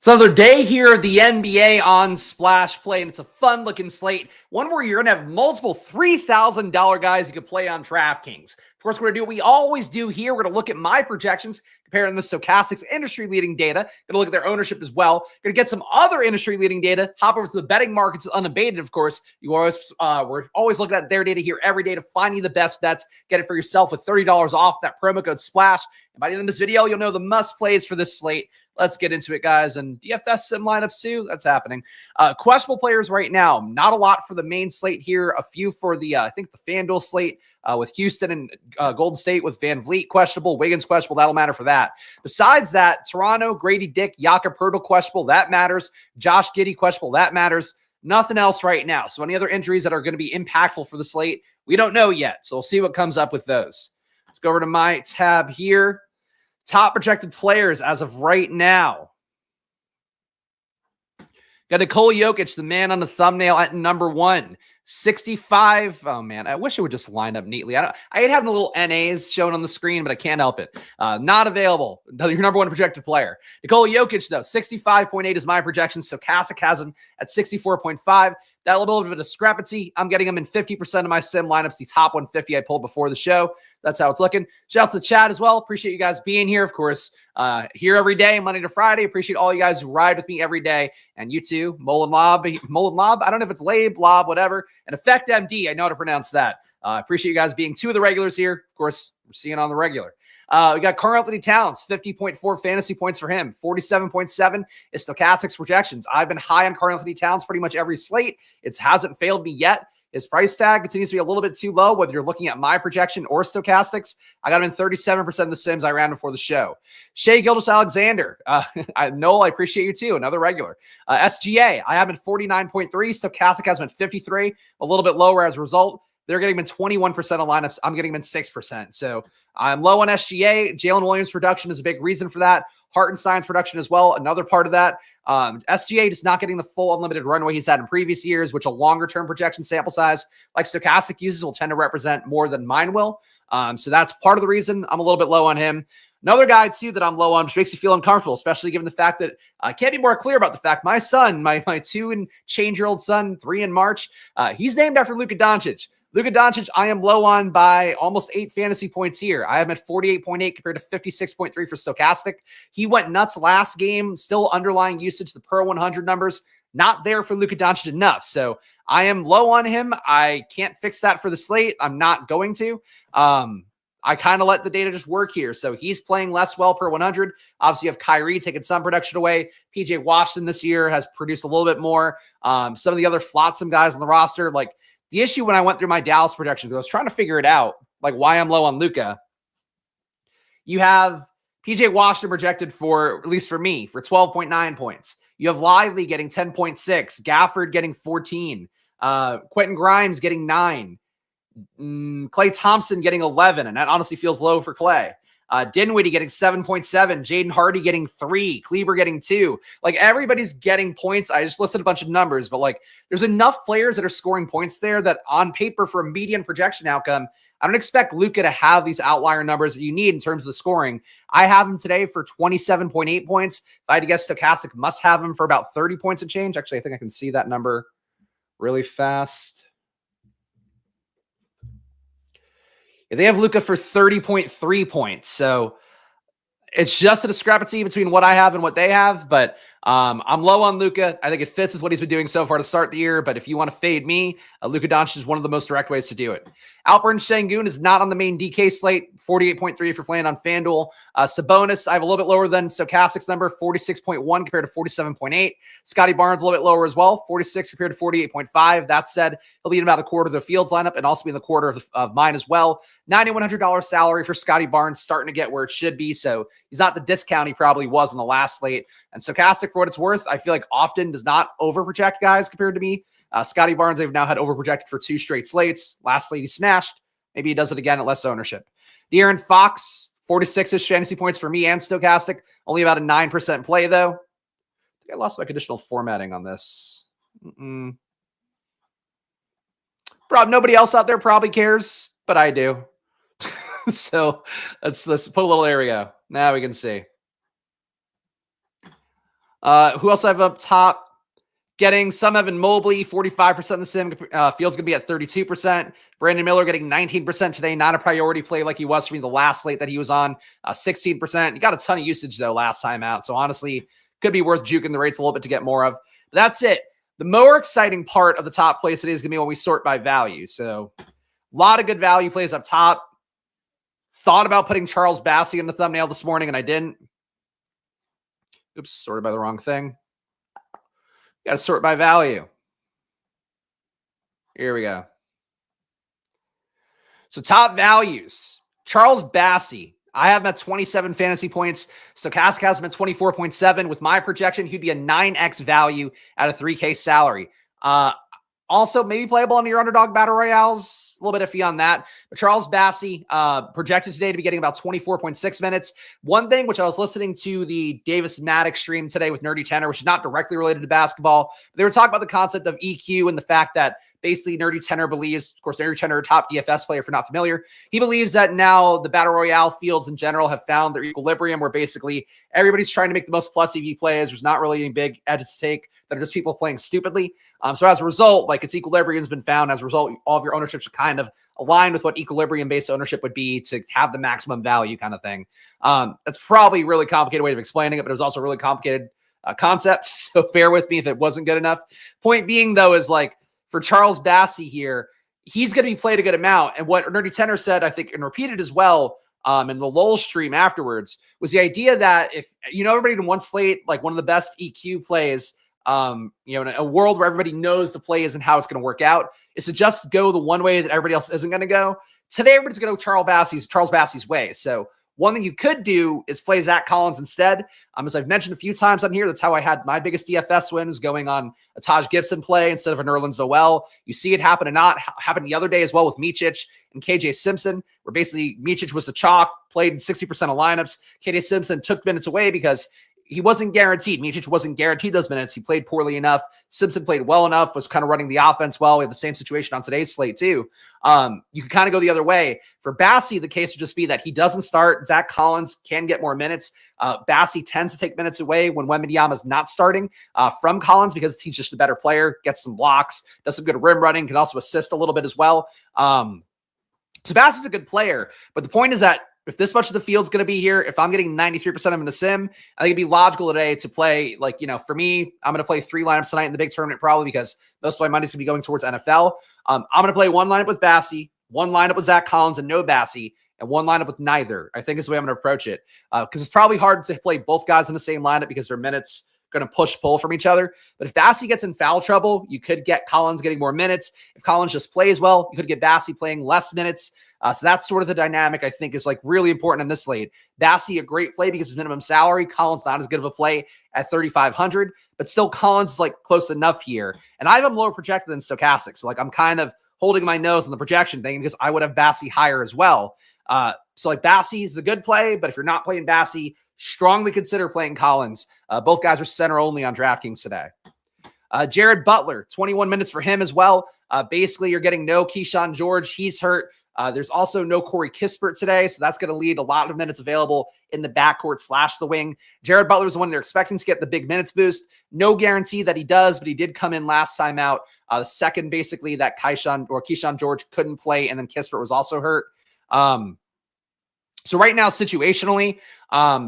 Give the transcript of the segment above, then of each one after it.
It's another day here at the NBA on Splash Play, and it's a fun-looking slate, one where you're going to have multiple $3,000 guys you can play on DraftKings. Of course, we're going to do what we always do here. We're going to look at my projections, comparing them to Stokastic's industry-leading data. Going to look at their ownership as well. Going to get some other industry-leading data. Hop over to the betting markets, Unabated, of course. We're always looking at their data here every day to find you the best bets. Get it for yourself with $30 off that promo code SPLASH. And by the end of this video, you'll know the must-plays for this slate. Let's get into it, guys. And DFS sim lineups too. That's happening. Questionable players right now. Not a lot for the main slate here. A few for the, I think the FanDuel slate with Houston and Golden State with Van Vliet questionable. Wiggins questionable. That'll matter for that. Besides that, Toronto, Grady Dick, Jakob Poeltl questionable. That matters. Josh Giddey questionable. That matters. Nothing else right now. So any other injuries that are going to be impactful for the slate, we don't know yet. So we'll see what comes up with those. Let's go over to my tab here. Top projected players as of right now. Got Nikola Jokic, the man on the thumbnail at number 1. 65. Oh, man. I wish it would just line up neatly. I hate having the little NAs shown on the screen, but I can't help it. Not available. Your number 1 projected player. Nikola Jokic, though, 65.8 is my projection. Stokastic has him at 64.5. That little bit of a discrepancy. I'm getting him in 50% of my sim lineups, the top 150 I pulled before the show. That's how it's looking. Shout out to the chat as well. Appreciate you guys being here, of course. Here every day, Monday to Friday. Appreciate all you guys who ride with me every day. And you too, Mullen Lob. I don't know if it's Labe, Lob, whatever. And Effect MD, I know how to pronounce that. Appreciate you guys being 2 of the regulars here. Of course, we're seeing on the regular. We got Karl Anthony Towns, 50.4 fantasy points for him. 47.7 is Stokastic's projections. I've been high on Karl Anthony Towns pretty much every slate. It hasn't failed me yet. His price tag continues to be a little bit too low, whether you're looking at my projection or Stokastic's. I got him in 37% of the sims I ran before the show. Shai Gilgeous-Alexander. Noel, I appreciate you too. Another regular. SGA, I have him at 49.3. Stokastic has him at 53. A little bit lower as a result. They're getting him in 21% of lineups. I'm getting him in 6%. So I'm low on SGA. Jalen Williams' production is a big reason for that. Hartenstein's production as well, another part of that. SGA just not getting the full unlimited runway he's had in previous years, which a longer-term projection sample size like Stokastic uses will tend to represent more than mine will. So that's part of the reason I'm a little bit low on him. Another guy, too, that I'm low on, which makes me feel uncomfortable, especially given the fact that I can't be more clear about the fact my son, my 2-and-change-year-old son, 3 in March, he's named after Luka Doncic. Luka Doncic, I am low on by almost 8 fantasy points here. I am at 48.8 compared to 56.3 for Stokastic. He went nuts last game, still underlying usage, the per 100 numbers, not there for Luka Doncic enough. So I am low on him. I can't fix that for the slate. I'm not going to. I kind of let the data just work here. So he's playing less well per 100. Obviously, you have Kyrie taking some production away. PJ Washington this year has produced a little bit more. Some of the other flotsam guys on the roster, like, the issue when I went through my Dallas projections, I was trying to figure it out, like why I'm low on Luka. You have PJ Washington projected for, at least for me, for 12.9 points. You have Lively getting 10.6, Gafford getting 14, Quentin Grimes getting 9, Klay Thompson getting 11, and that honestly feels low for Klay. Dinwiddie getting 7.7, Jaden Hardy getting 3, Kleber getting 2. Like, everybody's getting points. I just listed a bunch of numbers, but like, there's enough players that are scoring points there that on paper for a median projection outcome, I don't expect Luka to have these outlier numbers that you need in terms of the scoring. I have him today for 27.8 points. If I had to guess, Stokastic must have him for about 30 points and change. Actually, I think I can see that number really fast. They have Luka for 30.3 points. So it's just a discrepancy between what I have and what they have. But I'm low on Luka. I think it fits as what he's been doing so far to start the year. But if you want to fade me, Luka Doncic is one of the most direct ways to do it. Alperen Sengun is not on the main DK slate. 48.3 if you're playing on FanDuel. Sabonis, I have a little bit lower than Stokastic's number, 46.1 compared to 47.8. Scotty Barnes a little bit lower as well, 46 compared to 48.5. That said, he'll be in about a quarter of the Fields lineup and also be in the quarter of mine as well. $9,100 salary for Scotty Barnes, starting to get where it should be. So he's not the discount he probably was in the last slate. And Stokastic, for what it's worth, I feel like often does not overproject guys compared to me. Scotty Barnes, they've now had overprojected for 2 straight slates. Last slate he smashed. Maybe he does it again at less ownership. De'Aaron Fox, 46-ish fantasy points for me and Stokastic. Only about a 9% play, though. I think I lost my conditional formatting on this. Probably nobody else out there probably cares, but I do. So let's put a little, there we go. Now we can see. Who else I have up top? Getting some Evan Mobley, 45% in the sim. Fields going to be at 32%. Brandon Miller getting 19% today. Not a priority play like he was for me the last slate that he was on, 16%. He got a ton of usage, though, last time out. So, honestly, could be worth juking the rates a little bit to get more of. But that's it. The more exciting part of the top plays today is going to be when we sort by value. So, a lot of good value plays up top. Thought about putting Charles Bassey in the thumbnail this morning, and I didn't. Oops, sorted by the wrong thing. Got to sort by value. Here we go. So top values. Charles Bassey. I have him at 27 fantasy points. Stokastic has him at 24.7. With my projection, he'd be a 9x value at a 3K salary. Also, maybe playable on your Underdog Battle Royales. A little bit iffy on that. But Charles Bassey, projected today to be getting about 24.6 minutes. One thing, which I was listening to the Davis Maddox stream today with Nerdy Tenor, which is not directly related to basketball. They were talking about the concept of EQ and the fact that basically Nerdy Tenor believes, of course, Nerdy Tenor, top DFS player, if you're not familiar, he believes that now the Battle Royale fields in general have found their equilibrium where basically everybody's trying to make the most plus EV plays. There's not really any big edges to take that are just people playing stupidly. So as a result, like its equilibrium has been found. As a result, all of your ownership should kind of align with what equilibrium-based ownership would be to have the maximum value kind of thing. That's probably a really complicated way of explaining it, but it was also a really complicated concept. So bear with me if it wasn't good enough. Point being, though, is like for Charles Bassey here, he's going to be played a good amount. And what Nerdy Tenor said, I think, and repeated as well in the Lowell stream afterwards, was the idea that if, everybody in one slate, like one of the best EQ plays, in a world where everybody knows the plays and how it's going to work out, is to just go the one way that everybody else isn't going to go. Today, everybody's going to go Charles Bassey's way. So one thing you could do is play Zach Collins instead. As I've mentioned a few times on here, that's how I had my biggest DFS wins, going on a Taj Gibson play instead of a Nerlens Noel. You see it happen the other day as well with Micic and KJ Simpson, where basically Micic was the chalk, played in 60% of lineups. KJ Simpson took minutes away because he wasn't guaranteed. Micic wasn't guaranteed those minutes. He played poorly enough. Simpson played well enough, was kind of running the offense well. We have the same situation on today's slate too. You can kind of go the other way. For Bassey, the case would just be that he doesn't start. Zach Collins can get more minutes. Bassey tends to take minutes away when Wembanyama is not starting from Collins because he's just a better player, gets some blocks, does some good rim running, can also assist a little bit as well. So Bassey's a good player, but the point is that if this much of the field's going to be here, if I'm getting 93% of them in the sim, I think it'd be logical today to play, for me, I'm going to play 3 lineups tonight in the big tournament probably because most of my money's going to be going towards NFL. I'm going to play 1 lineup with Bassey, 1 lineup with Zach Collins and no Bassey, and 1 lineup with neither. I think is the way I'm going to approach it because it's probably hard to play both guys in the same lineup because their minutes going to push-pull from each other. But if Bassey gets in foul trouble, you could get Collins getting more minutes. If Collins just plays well, you could get Bassey playing less minutes. So that's sort of the dynamic I think is really important in this slate. Bassey, a great play because his minimum salary. Collins not as good of a play at 3,500, but still Collins is close enough here. And I have him lower projected than Stokastic. So I'm kind of holding my nose on the projection thing because I would have Bassey higher as well. So Bassey is the good play, but if you're not playing Bassey, strongly consider playing Collins. Both guys are center only on DraftKings today. Jared Butler, 21 minutes for him as well. Basically, you're getting no Keyshawn George. He's hurt. There's also no Corey Kispert today, so that's going to lead a lot of minutes available in the backcourt / the wing. Jared Butler is the one they're expecting to get the big minutes boost. No guarantee that he does, but he did come in last time out. The second, basically, that Keyshawn George couldn't play, and then Kispert was also hurt. So right now, situationally,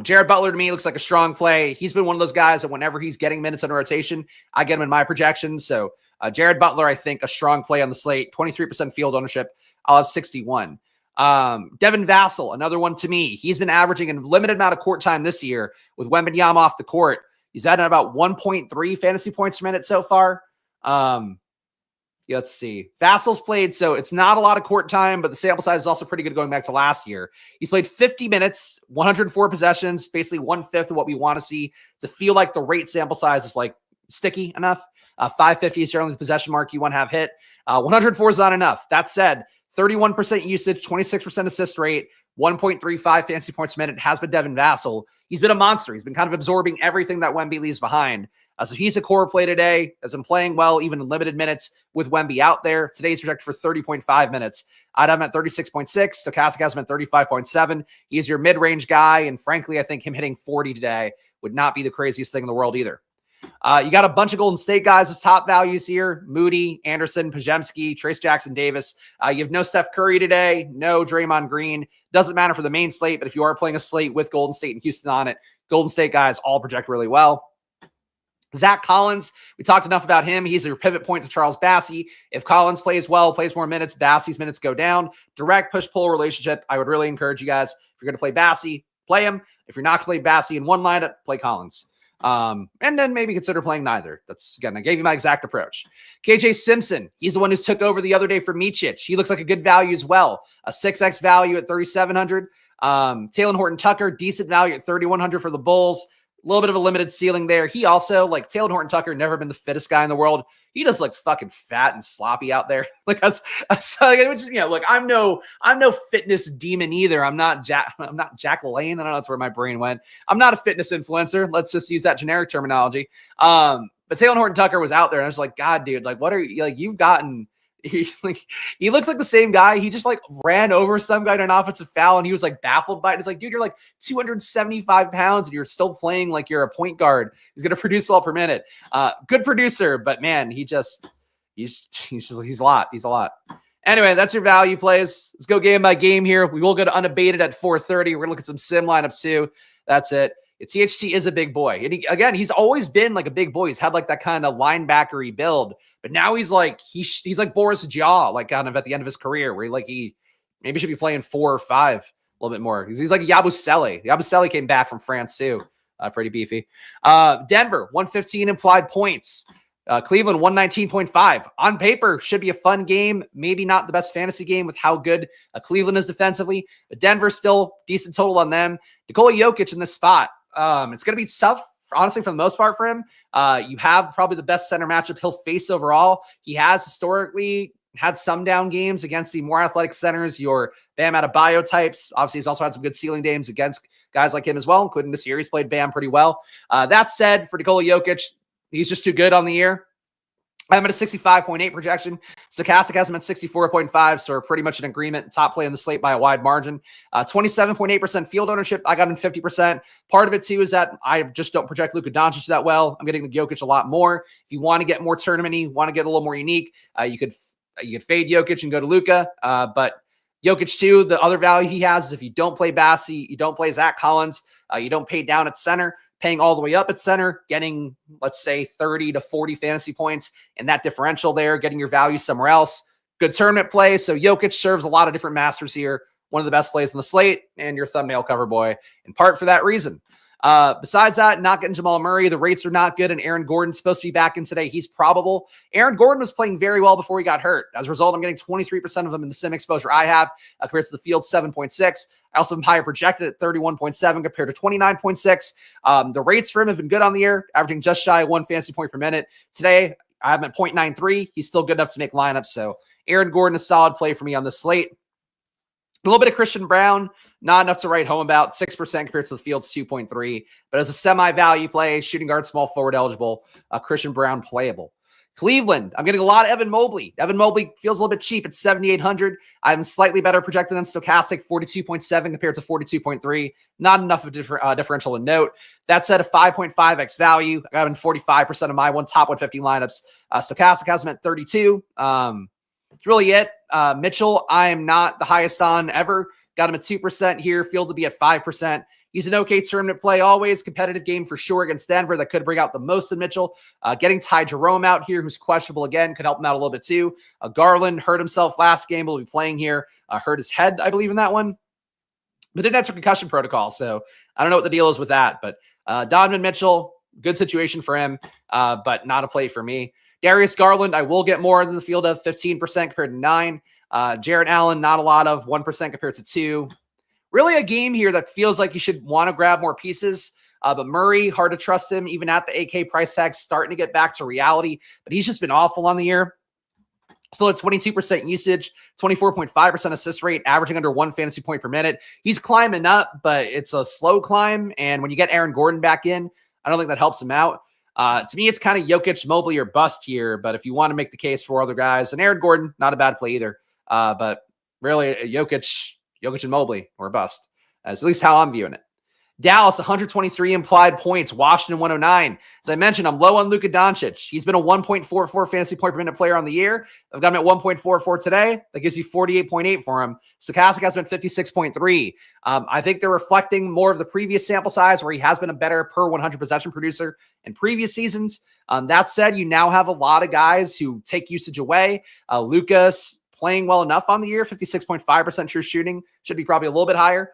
Jared Butler to me looks like a strong play. He's been one of those guys that whenever he's getting minutes on rotation, I get him in my projections. So Jared Butler, I think, a strong play on the slate. 23% field ownership. I'll have 61. Devin Vassell, another one to me. He's been averaging a limited amount of court time this year with Wembanyama off the court. He's at about 1.3 fantasy points per minute so far. Let's see. Vassell's played, so it's not a lot of court time, but the sample size is also pretty good going back to last year. He's played 50 minutes, 104 possessions, basically 1/5 of what we want to see to feel like the rate sample size is sticky enough. 550 is certainly the possession mark you want to have hit. 104 is not enough. That said, 31% usage, 26% assist rate, 1.35 fantasy points per minute has been Devin Vassell. He's been a monster. He's been kind of absorbing everything that Wemby leaves behind. So he's a core play today, has been playing well, even in limited minutes with Wemby out there. Today's projected for 30.5 minutes. I'd have him at 36.6. Stokastic has him at 35.7. He's your mid-range guy, and frankly, I think him hitting 40 today would not be the craziest thing in the world either. You got a bunch of Golden State guys as top values here. Moody, Anderson, Pajemski, Trace Jackson Davis. You have no Steph Curry today, no Draymond Green. Doesn't matter for the main slate, but if you are playing a slate with Golden State and Houston on it, Golden State guys all project really well. Zach Collins, we talked enough about him. He's your pivot point to Charles Bassey. If Collins plays well, plays more minutes, Bassey's minutes go down. Direct push-pull relationship. I would really encourage you guys, if you're going to play Bassey, play him. If you're not going to play Bassey in one lineup, play Collins. And then maybe consider playing neither. That's, again, I gave you my exact approach. KJ Simpson, he's the one who took over the other day for Micic. He looks like a good value as well. A 6x value at 3,700. Talen Horton-Tucker, decent value at 3,100 for the Bulls. A little bit of a limited ceiling there. He also, like Talen Horton-Tucker, never been the fittest guy in the world. He just looks fucking fat and sloppy out there. Like us, which, you know, like I'm no fitness demon either. I'm not Jack LaLanne. I don't know. That's where my brain went. I'm not a fitness influencer. Let's just use that generic terminology. But Talen Horton-Tucker was out there, and I was like, God, dude, like, what are you like? You've gotten. He looks like the same guy. He just like ran over some guy in an offensive foul, and he was like baffled by it. It's like, dude, you're like 275 pounds and you're still playing like you're a point guard. He's going to produce well per minute. Good producer, but man, he's a lot. He's a lot. Anyway, that's your value plays. Let's go game by game here. We will go to Unabated at 4:30. We're going to look at some sim lineups too. That's it. THT is a big boy. And he's always been like a big boy. He's had like that kind of linebacker-y build, but now he's like like Boris Jaw, like kind of at the end of his career, where he maybe should be playing 4 or 5 a little bit more. He's like Yabusele. Yabusele came back from France too. Pretty beefy. Denver, 115 implied points. Cleveland, 119.5. On paper, should be a fun game. Maybe not the best fantasy game with how good Cleveland is defensively, but Denver still decent total on them. Nikola Jokic in this spot. It's going to be tough, honestly, for the most part for him. You have probably the best center matchup he'll face overall. He has historically had some down games against the more athletic centers, your Bam Adebayo types. Obviously, he's also had some good ceiling games against guys like him as well, including this year. He's played Bam pretty well. That said, for Nikola Jokic, he's just too good on the year. I'm at a 65.8 projection. Stokastic has him at 64.5, so we're pretty much in agreement. Top play on the slate by a wide margin. 27.8% field ownership. I got him 50%. Part of it, too, is that I just don't project Luka Doncic that well. I'm getting the Jokic a lot more. If you want to get more tournament-y, want to get a little more unique, you could fade Jokic and go to Luka. But Jokic, too, the other value he has is if you don't play Bassey, you don't play Zach Collins, you don't pay down at center, paying all the way up at center, getting, let's say, 30 to 40 fantasy points, and that differential there, getting your value somewhere else. Good tournament play. So Jokic serves a lot of different masters here. One of the best plays on the slate, and your thumbnail cover boy, in part for that reason. Besides that, not getting Jamal Murray. The rates are not good, and Aaron Gordon's supposed to be back in today. He's probable. Aaron Gordon was playing very well before he got hurt. As a result, I'm getting 23% of them in the sim exposure I have compared to the field 7.6. I also have him higher projected at 31.7 compared to 29.6. The rates for him have been good on the year, averaging just shy of 1 fantasy point per minute. Today, I have him at 0.93. He's still good enough to make lineups. So Aaron Gordon, a solid play for me on this slate. A little bit of Christian Brown, not enough to write home about. 6% compared to the field's 2.3. But as a semi-value play, shooting guard, small forward eligible, Christian Brown playable. Cleveland, I'm getting a lot of Evan Mobley. Evan Mobley feels a little bit cheap at 7,800. I'm slightly better projected than Stokastic, 42.7 compared to 42.3. Not enough of a differential to note. That said, a 5.5x value. I got him in 45% of my top 150 lineups. Stokastic has him at 32. That's really it. Mitchell, I am not the highest on ever. Got him at 2% here. Field to be at 5%. He's an okay tournament play always. Competitive game for sure against Denver that could bring out the most in Mitchell. Getting Ty Jerome out here, who's questionable again, could help him out a little bit too. Garland hurt himself last game. Will be playing here. Hurt his head, I believe, in that one. But didn't enter concussion protocol, so I don't know what the deal is with that. But Donovan Mitchell, good situation for him, but not a play for me. Darius Garland, I will get more than the field of 15% compared to 9. Jarrett Allen, not a lot of 1% compared to 2. Really a game here that feels like you should want to grab more pieces. But Murray, hard to trust him, even at the AK price tag, starting to get back to reality. But he's just been awful on the year. Still at 22% usage, 24.5% assist rate, averaging under 1 fantasy point per minute. He's climbing up, but it's a slow climb. And when you get Aaron Gordon back in, I don't think that helps him out. To me, it's kind of Jokic, Mobley, or bust here. But if you want to make the case for other guys, and Aaron Gordon, not a bad play either. But really, Jokic and Mobley or bust. That's at least how I'm viewing it. Dallas, 123 implied points. Washington, 109. As I mentioned, I'm low on Luka Doncic. He's been a 1.44 fantasy point per minute player on the year. I've got him at 1.44 today. That gives you 48.8 for him. Stokastic has been 56.3. I think they're reflecting more of the previous sample size where he has been a better per 100 possession producer in previous seasons. That said, you now have a lot of guys who take usage away. Luka's playing well enough on the year, 56.5% true shooting. Should be probably a little bit higher.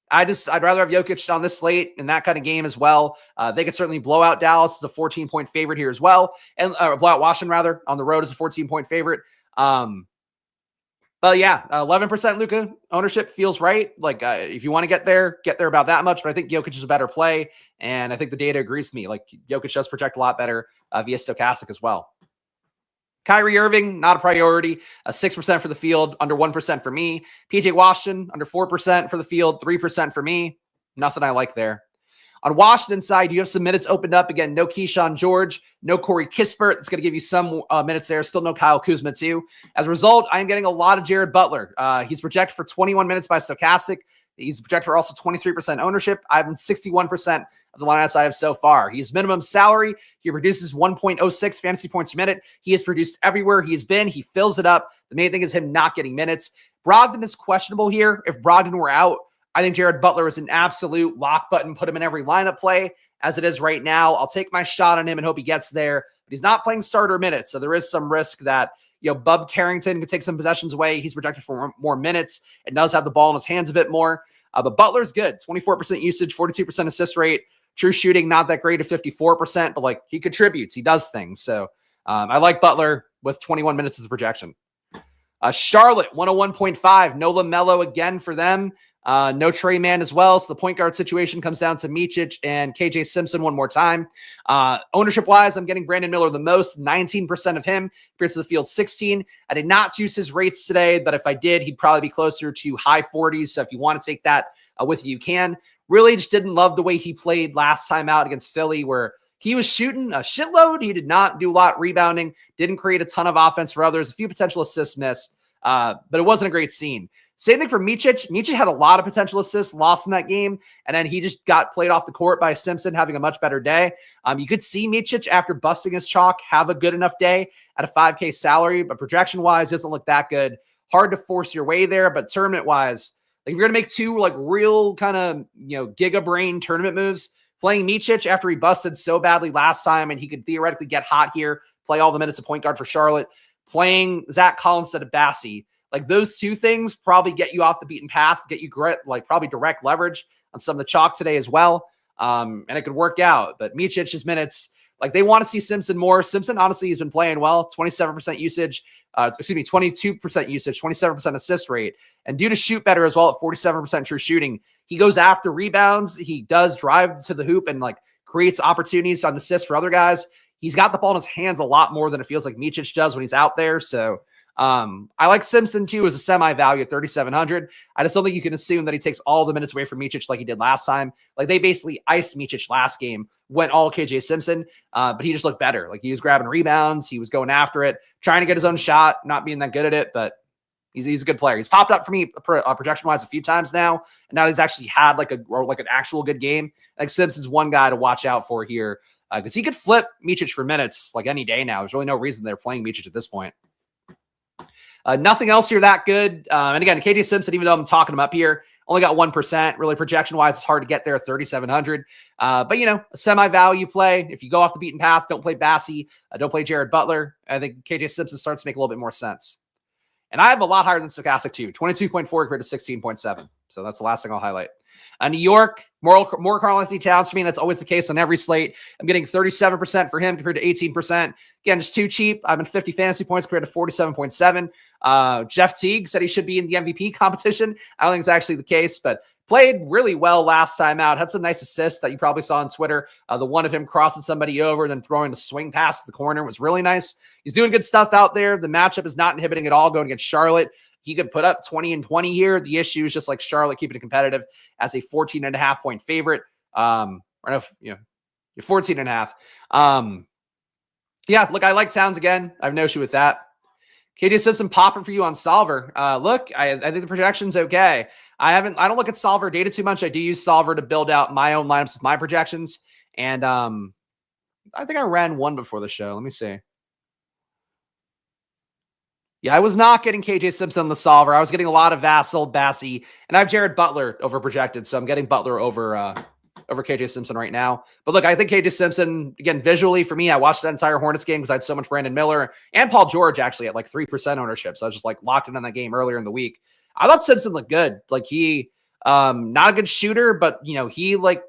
I'd rather have Jokic on this slate in that kind of game as well. They could certainly blow out Dallas as a 14-point favorite here as well. And blow out Washington, rather, on the road as a 14-point favorite. But yeah, 11% Luka ownership feels right. Like if you want to get there about that much. But I think Jokic is a better play. And I think the data agrees with me. Like Jokic does project a lot better via Stokastic as well. Kyrie Irving, not a priority. 6% for the field, under 1% for me. PJ Washington, under 4% for the field, 3% for me. Nothing I like there. On Washington side, you have some minutes opened up. Again, no Keyshawn George, no Corey Kispert. That's going to give you some minutes there. Still no Kyle Kuzma too. As a result, I'm getting a lot of Jared Butler. He's projected for 21 minutes by Stokastic. He's projected for also 23% ownership. I have 61% of the lineups I have so far. He has minimum salary. He produces 1.06 fantasy points per minute. He has produced everywhere he has been. He fills it up. The main thing is him not getting minutes. Brogdon is questionable here. If Brogdon were out, I think Jared Butler is an absolute lock button. Put him in every lineup play as it is right now. I'll take my shot on him and hope he gets there. But he's not playing starter minutes, so there is some risk that Bub Carrington could take some possessions away. He's projected for more minutes and does have the ball in his hands a bit more. But Butler's good. 24% usage, 42% assist rate. True shooting, not that great at 54%, but like he contributes. He does things. So I like Butler with 21 minutes as a projection. Charlotte, 101.5. No LaMelo again for them. No Trey Mann as well. So the point guard situation comes down to Micic and KJ Simpson one more time. Ownership-wise, I'm getting Brandon Miller the most, 19% of him compared to the field 16. I did not choose his rates today, but if I did, he'd probably be closer to high 40s. So if you want to take that with you, you can. Really just didn't love the way he played last time out against Philly, where he was shooting a shitload. He did not do a lot rebounding, didn't create a ton of offense for others, a few potential assists missed, but it wasn't a great scene. Same thing for Micic. Micic had a lot of potential assists lost in that game, and then he just got played off the court by Simpson having a much better day. You could see Micic, after busting his chalk, have a good enough day at a 5K salary, but projection-wise, doesn't look that good. Hard to force your way there, but tournament-wise, like if you're going to make two like real kind of giga brain tournament moves, playing Micic after he busted so badly last time and he could theoretically get hot here, play all the minutes of point guard for Charlotte, playing Zach Collins instead of Bassey. Like those two things probably get you off the beaten path, get you probably direct leverage on some of the chalk today as well. And it could work out. But Micic's minutes, like they want to see Simpson more. Simpson, honestly, has been playing well, 27% usage, 22% usage, 27% assist rate. And due to shoot better as well at 47% true shooting, he goes after rebounds. He does drive to the hoop and like creates opportunities on assists for other guys. He's got the ball in his hands a lot more than it feels like Micic does when he's out there. So I like Simpson too as a semi-value at 3,700. I just don't think you can assume that he takes all the minutes away from Micic like he did last time. Like they basically iced Micic last game, went all KJ Simpson, but he just looked better. Like he was grabbing rebounds, he was going after it, trying to get his own shot, not being that good at it, but he's a good player. He's popped up for me projection-wise a few times now, and now he's actually had like an actual good game. Like Simpson's one guy to watch out for here because he could flip Micic for minutes like any day now. There's really no reason they're playing Micic at this point. Nothing else here that good. And again, KJ Simpson, even though I'm talking him up here, only got 1%. Really, projection-wise, it's hard to get there at 3,700. But, a semi-value play. If you go off the beaten path, don't play Bassey, don't play Jared Butler. I think KJ Simpson starts to make a little bit more sense. And I have a lot higher than Stokastic too, 22.4 compared to 16.7. So that's the last thing I'll highlight. New York, more Karl-Anthony Towns for me. That's always the case on every slate. I'm getting 37% for him compared to 18%. Again, just too cheap. I'm in 50 fantasy points compared to 47.7. Jeff Teague said he should be in the MVP competition. I don't think it's actually the case, but played really well last time out. Had some nice assists that you probably saw on Twitter. The one of him crossing somebody over and then throwing a swing pass to the corner was really nice. He's doing good stuff out there. The matchup is not inhibiting at all going against Charlotte. He could put up 20 and 20 here. The issue is just like Charlotte keeping it competitive as a 14.5 point favorite. Or no, you're 14.5. Yeah, look, I like Towns again. I have no issue with that. KJ Simpson popping for you on Solver. Look, I think the projection's okay. I don't look at Solver data too much. I do use Solver to build out my own lineups with my projections. And I think I ran one before the show. Let me see. Yeah, I was not getting KJ Simpson on the Solver. I was getting a lot of Vassell, Bassey, and I have Jared Butler over projected. So I'm getting Butler over KJ Simpson right now. But look, I think KJ Simpson, again, visually for me, I watched that entire Hornets game because I had so much Brandon Miller and Paul George actually at like 3% ownership. So I was just like locked in on that game earlier in the week. I thought Simpson looked good. Like he, not a good shooter, but he like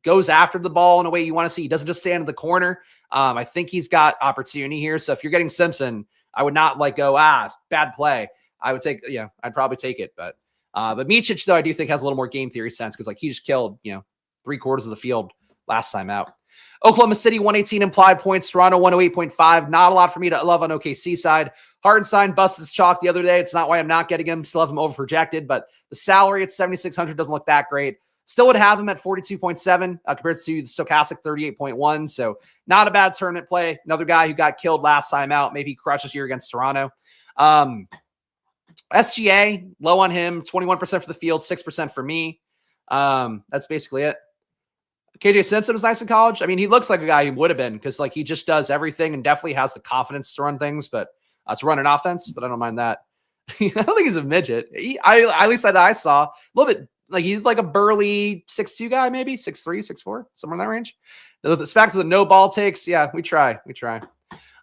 goes after the ball in a way you want to see. He doesn't just stand in the corner. I think he's got opportunity here. So if you're getting Simpson, I would not like go, bad play. I would take, I'd probably take it. But Micic, though, I do think has a little more game theory sense because like he just killed, 3/4 of the field last time out. Oklahoma City, 118 implied points. Toronto, 108.5. Not a lot for me to love on OKC side. Hartenstein busted his chalk the other day. It's not why I'm not getting him. Still have him over projected, but the salary at 7,600 doesn't look that great. Still would have him at 42.7 compared to the Stokastic 38.1. So not a bad tournament play. Another guy who got killed last time out. Maybe he crushes here against Toronto. SGA, low on him. 21% for the field, 6% for me. That's basically it. KJ Simpson was nice in college. I mean, he looks like a guy who would have been because like he just does everything and definitely has the confidence to run things, but to run an offense, but I don't mind that. I don't think he's a midget. At least I saw a little bit. Like he's like a burly 6'2" guy, maybe 6'3", 6'4", somewhere in that range. The Spags of the no ball takes. Yeah, we try.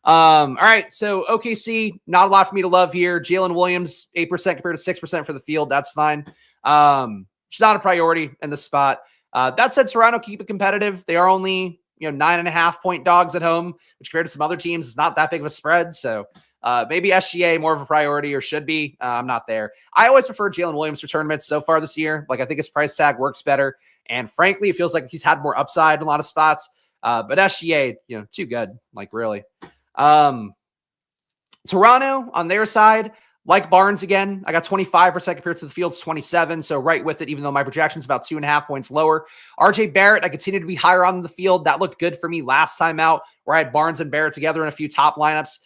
All right. So OKC, not a lot for me to love here. Jalen Williams, 8% compared to 6% for the field. That's fine. It's not a priority in the spot. That said, Toronto keep it competitive. They are only, 9.5 point dogs at home, which compared to some other teams is not that big of a spread. So maybe SGA more of a priority or should be. I'm not there. I always prefer Jalen Williams for tournaments so far this year. Like I think his price tag works better. And frankly, it feels like he's had more upside in a lot of spots. But SGA, too good. Like really. Toronto on their side, like Barnes again, I got 25% compared to the field's 27. So right with it, even though my projection's about 2.5 points lower. RJ Barrett, I continue to be higher on the field. That looked good for me last time out where I had Barnes and Barrett together in a few top lineups.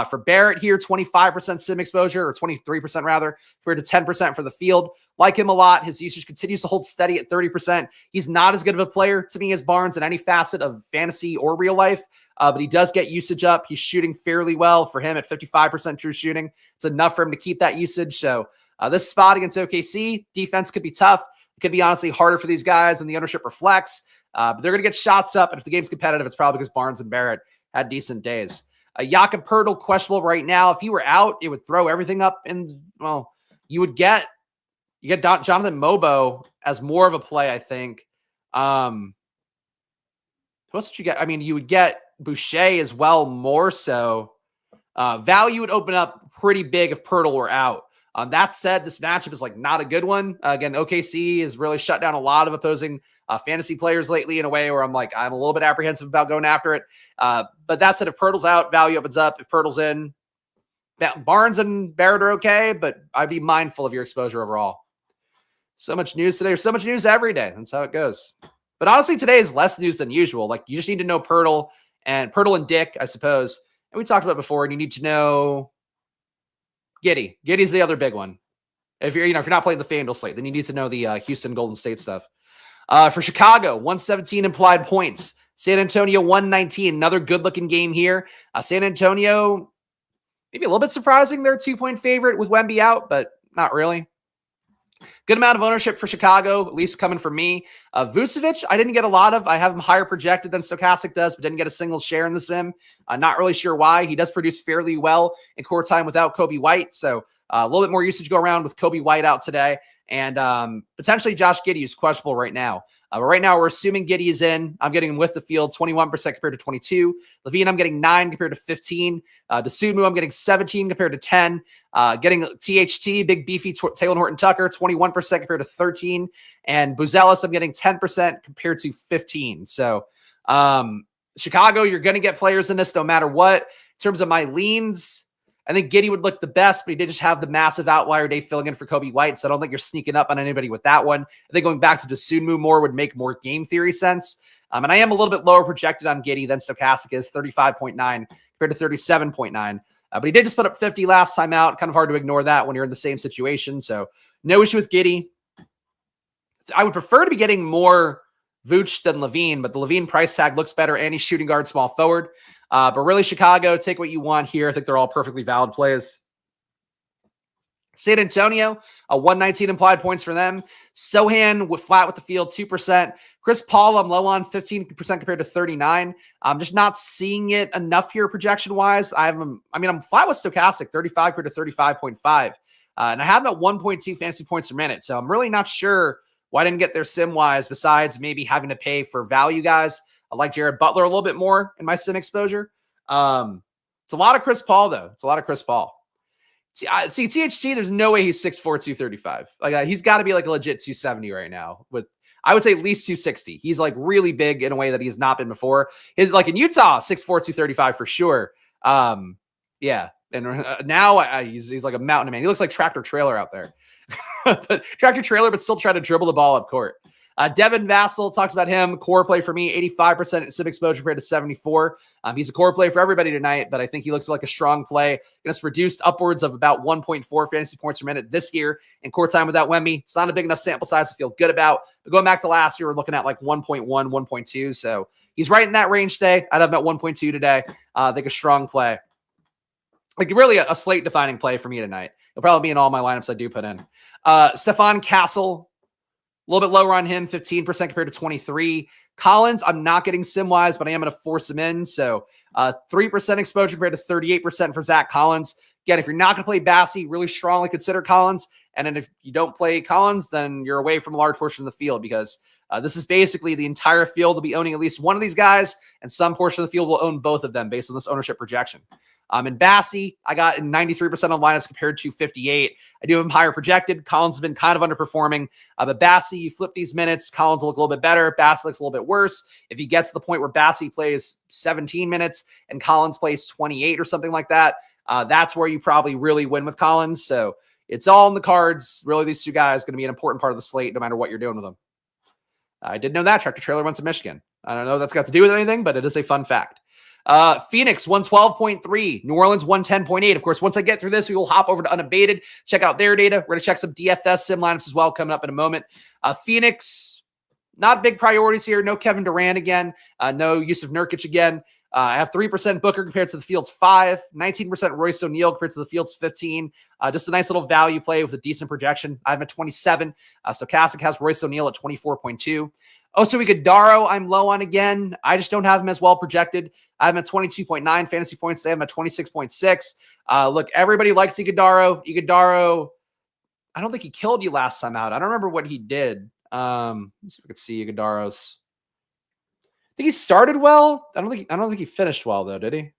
For Barrett here, 25% sim exposure, or 23% rather, compared to 10% for the field. Like him a lot. His usage continues to hold steady at 30%. He's not as good of a player to me as Barnes in any facet of fantasy or real life, but he does get usage up. He's shooting fairly well for him at 55% true shooting. It's enough for him to keep that usage. So this spot against OKC, defense could be tough. It could be honestly harder for these guys, and the ownership reflects. But they're going to get shots up, and if the game's competitive, it's probably because Barnes and Barrett had decent days. Jakob Poeltl, questionable right now. If he were out, it would throw everything up, and well, you get Jonathan Mobo as more of a play, I think. Who else did you get? I mean, you would get Boucher as well, more so. Value would open up pretty big if Poeltl were out. That said, this matchup is like not a good one. Again, OKC has really shut down a lot of opposing fantasy players lately in a way where I'm a little bit apprehensive about going after it. But that said, if Poeltl's out, value opens up. If Poeltl's in, Barnes and Barrett are okay, but I'd be mindful of your exposure overall. So much news today. There's so much news every day. That's how it goes. But honestly, today is less news than usual. Like you just need to know Poeltl and Dick, I suppose. And we talked about it before, and you need to know Giddey. Giddey's the other big one. If you're not playing the FanDuel slate, then you need to know the Houston Golden State stuff. For Chicago, 117 implied points. San Antonio, 119. Another good-looking game here. San Antonio, maybe a little bit surprising. They're a 2-point favorite with Wemby out, but not really. Good amount of ownership for Chicago, at least coming from me. Vucevic, I didn't get a lot of. I have him higher projected than Stokastic does, but didn't get a single share in the sim. Not really sure why. He does produce fairly well in court time without Kobe White, so a little bit more usage go around with Kobe White out today. And potentially Josh Giddey is questionable right now. But right now we're assuming Giddey is in. I'm getting him with the field, 21% compared to 22. Levine, I'm getting 9 compared to 15. Desumu, I'm getting 17 compared to 10. Getting THT, big beefy Taylor Horton-Tucker, 21% compared to 13. And Buzelis, I'm getting 10% compared to 15. So Chicago, you're going to get players in this no matter what. In terms of my leans, I think Giddey would look the best, but he did just have the massive outlier day filling in for Kobe White, so I don't think you're sneaking up on anybody with that one. I think going back to Desumu more would make more game theory sense. And I am a little bit lower projected on Giddey than Stokastic is, 35.9 compared to 37.9. But he did just put up 50 last time out. Kind of hard to ignore that when you're in the same situation. So no issue with Giddey. I would prefer to be getting more Vooch than Levine, but the Levine price tag looks better, and he's shooting guard, small forward. But really, Chicago, take what you want here. I think they're all perfectly valid plays. San Antonio, 119 implied points for them. Sohan with flat with the field, 2%. Chris Paul, I'm low on 15% compared to 39. I'm just not seeing it enough here projection-wise. I'm flat with Stokastic, 35 compared to 35.5. And I have him at 1.2 fantasy points per minute. So I'm really not sure why I didn't get there sim-wise, besides maybe having to pay for value guys. I like Jared Butler a little bit more in my sim exposure. It's a lot of Chris Paul, though. It's a lot of Chris Paul. See, THC, there's no way he's 6'4", 235. Like he's got to be like a legit 270 right now. With I would say at least 260. He's like really big in a way that he's not been before. He's like in Utah, 6'4", 235 for sure. Yeah. And now he's like a mountain man. He looks like tractor trailer out there. But tractor trailer, but still trying to dribble the ball up court. Devin Vassell, talks about him. Core play for me, 85% sim exposure compared to 74. He's a core play for everybody tonight, but I think he looks like a strong play. Going to produce upwards of about 1.4 fantasy points per minute this year in core time without Wemby. It's not a big enough sample size to feel good about. But going back to last year, we're looking at like 1.1, 1.2. So he's right in that range today. I'd have him at 1.2 today. I think a strong play. Like really a slate defining play for me tonight. It'll probably be in all my lineups I do put in. Stephon Castle, a little bit lower on him, 15% compared to 23. Collins, I'm not getting sim-wise, but I am going to force him in. So 3% exposure compared to 38% for Zach Collins. Again, if you're not going to play Bassey, really strongly consider Collins. And then if you don't play Collins, then you're away from a large portion of the field because this is basically the entire field will be owning at least one of these guys, and some portion of the field will own both of them based on this ownership projection. In Bassey, I got in 93% of lineups compared to 58. I do have him higher projected. Collins has been kind of underperforming. But Bassey, you flip these minutes, Collins will look a little bit better. Bassey looks a little bit worse. If he gets to the point where Bassey plays 17 minutes and Collins plays 28 or something like that, that's where you probably really win with Collins. So it's all in the cards. Really, these two guys are going to be an important part of the slate no matter what you're doing with them. I did know that. Tractor Trailer went to Michigan. I don't know if that's got to do with anything, but it is a fun fact. Phoenix 112.3, New Orleans 110.8. Of course, once I get through this, we will hop over to Unabated, check out their data. We're going to check some DFS sim lineups as well coming up in a moment. Phoenix, not big priorities here. No Kevin Durant again. No Yusuf Nurkic again. I have 3% Booker compared to the field's 5, 19% Royce O'Neal compared to the field's 15. Just a nice little value play with a decent projection. I have a 27. Stokastic has Royce O'Neal at 24.2. Oso Ighodaro, I'm low on again. I just don't have him as well projected. I have him at 22.9 fantasy points. They have him at 26.6. Look, everybody likes Ighodaro. Ighodaro, I don't think he killed you last time out. I don't remember what he did. Let's see if we could see Ighodaro's. I think he started well. I don't think he finished well though, did he?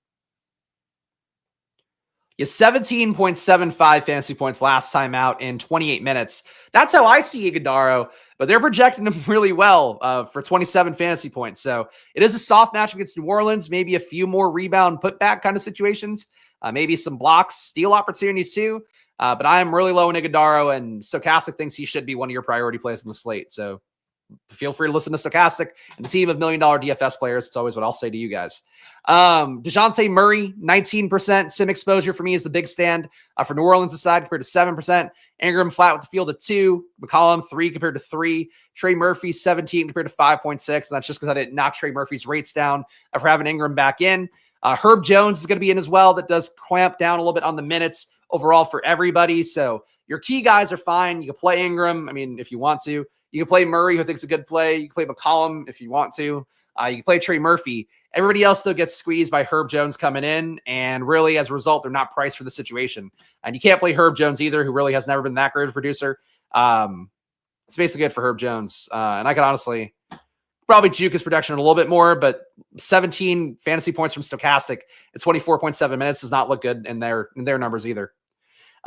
He has 17.75 fantasy points last time out in 28 minutes. That's how I see Ighodaro, but they're projecting him really well for 27 fantasy points. So it is a soft match against New Orleans, maybe a few more rebound putback kind of situations, maybe some blocks, steal opportunities too. But I am really low in Ighodaro, and Stokastic thinks he should be one of your priority plays in the slate. So feel free to listen to Stokastic and the team of $1 million DFS players. It's always what I'll say to you guys. DeJounte Murray, 19% sim exposure for me is the big stand for New Orleans aside compared to 7%. Ingram flat with the field at 2. McCollum 3 compared to 3. Trey Murphy 17 compared to 5.6. And that's just because I didn't knock Trey Murphy's rates down for having Ingram back in. Herb Jones is going to be in as well. That does clamp down a little bit on the minutes overall for everybody. So your key guys are fine. You can play Ingram. I mean, if you want to. You can play Murray, who thinks a good play. You can play McCollum if you want to. You can play Trey Murphy. Everybody else still gets squeezed by Herb Jones coming in, and really, as a result, they're not priced for the situation. And you can't play Herb Jones either, who really has never been that great of a producer. It's basically good for Herb Jones. And I could honestly probably juke his production a little bit more, but 17 fantasy points from Stokastic at 24.7 minutes does not look good in their numbers either.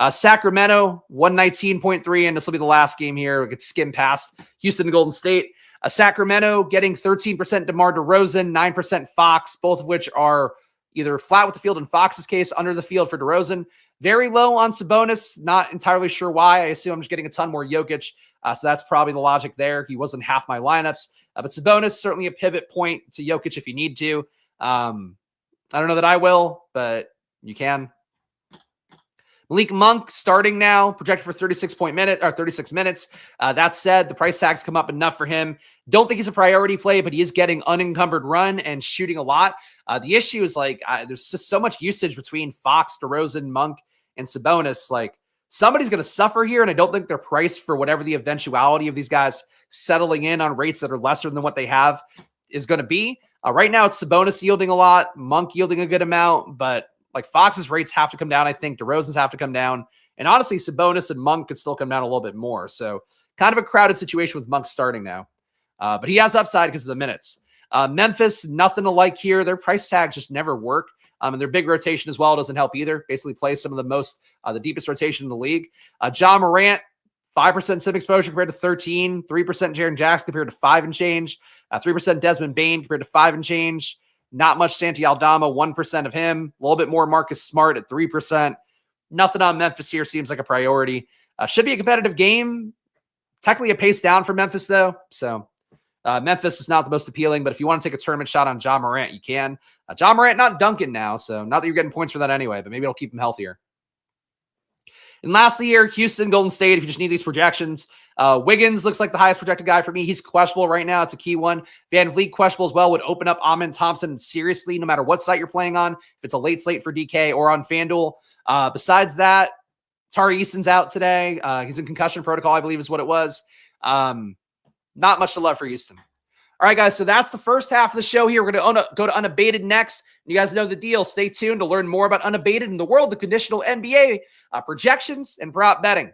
Sacramento, 119.3, and this will be the last game here. We could skim past Houston and Golden State. Sacramento getting 13% DeMar DeRozan, 9% Fox, both of which are either flat with the field in Fox's case, under the field for DeRozan. Very low on Sabonis, not entirely sure why. I assume I'm just getting a ton more Jokic, so that's probably the logic there. He wasn't half my lineups, but Sabonis, certainly a pivot point to Jokic if you need to. I don't know that I will, but you can. Malik Monk starting now, projected for 36 minutes. That said, the price tag's come up enough for him. Don't think he's a priority play, but he is getting unencumbered run and shooting a lot. The issue is there's just so much usage between Fox, DeRozan, Monk, and Sabonis. Like, somebody's going to suffer here, and I don't think they're priced for whatever the eventuality of these guys settling in on rates that are lesser than what they have is going to be. Right now, it's Sabonis yielding a lot, Monk yielding a good amount, but like Fox's rates have to come down, I think. DeRozan's have to come down. And honestly, Sabonis and Monk could still come down a little bit more. So kind of a crowded situation with Monk starting now. But he has upside because of the minutes. Memphis, nothing to like here. Their price tags just never work. And their big rotation as well doesn't help either. Basically plays some of the deepest rotation in the league. Ja Morant, 5% sim exposure compared to 13, 3% Jaren Jackson compared to 5 and change, 3% Desmond Bane compared to 5 and change. Not much Santi Aldama, 1% of him. A little bit more Marcus Smart at 3%. Nothing on Memphis here seems like a priority. Should be a competitive game. Technically a pace down for Memphis, though. So Memphis is not the most appealing, but if you want to take a tournament shot on Ja Morant, you can. Ja Morant not dunking now, so not that you're getting points for that anyway, but maybe it'll keep him healthier. And lastly here, Houston, Golden State, if you just need these projections. Wiggins looks like the highest projected guy for me. He's questionable right now. It's a key one. Van Vliet questionable as well. Would open up Amen Thompson seriously, no matter what site you're playing on. If it's a late slate for DK or on FanDuel. Besides that, Tari Easton's out today. He's in concussion protocol, I believe is what it was. Not much to love for Houston. All right, guys, so that's the first half of the show here. We're going to go to Unabated next. You guys know the deal. Stay tuned to learn more about Unabated and the world of conditional NBA projections and prop betting.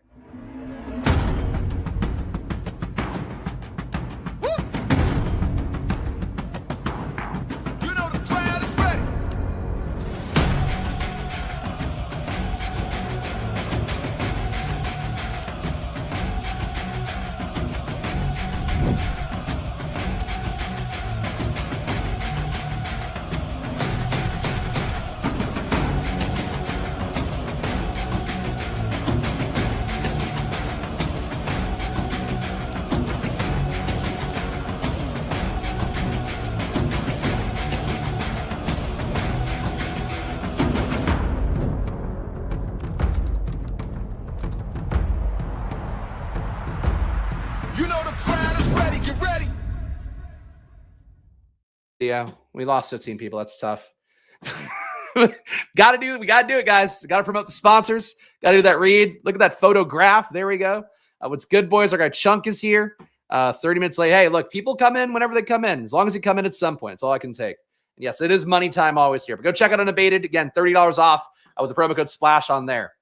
Yeah, we lost 15 people. That's tough. We got to do it, guys. Got to promote the sponsors. Got to do that read. Look at that photograph. There we go. What's good, boys? Our guy Chunk is here. 30 minutes late. Hey, look, people come in whenever they come in. As long as you come in at some point, that's all I can take. And yes, it is money time always here. But go check out Unabated. Again, $30 off with the promo code SPLASH on there.